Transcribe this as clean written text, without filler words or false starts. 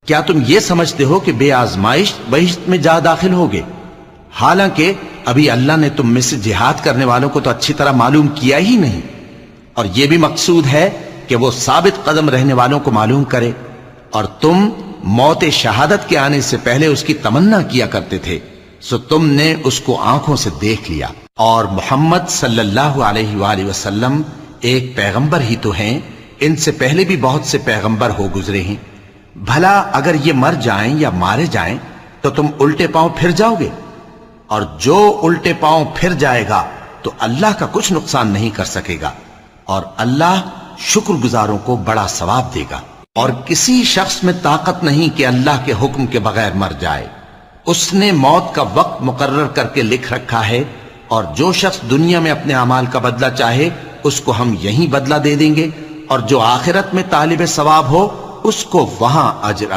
کیا تم یہ سمجھتے ہو کہ بے آزمائش بہشت میں جا داخل ہوگے؟ حالانکہ ابھی اللہ نے تم میں سے جہاد کرنے والوں کو تو اچھی طرح معلوم کیا ہی نہیں، اور یہ بھی مقصود ہے کہ وہ ثابت قدم رہنے والوں کو معلوم کرے، اور تم موت شہادت کے آنے سے پہلے اس کی تمنا کیا کرتے تھے، سو تم نے اس کو آنکھوں سے دیکھ لیا۔ اور محمد صلی اللہ علیہ وآلہ وسلم ایک پیغمبر ہی تو ہیں، ان سے پہلے بھی بہت سے پیغمبر ہو گزرے ہیں، بھلا اگر یہ مر جائیں یا مارے جائیں تو تم الٹے پاؤں پھر جاؤ گے؟ اور جو الٹے پاؤں پھر جائے گا تو اللہ کا کچھ نقصان نہیں کر سکے گا، اور اللہ شکر گزاروں کو بڑا ثواب دے گا۔ اور کسی شخص میں طاقت نہیں کہ اللہ کے حکم کے بغیر مر جائے، اس نے موت کا وقت مقرر کر کے لکھ رکھا ہے، اور جو شخص دنیا میں اپنے اعمال کا بدلہ چاہے اس کو ہم یہیں بدلہ دے دیں گے، اور جو آخرت میں طالب ثواب ہو اس کو وہاں اجر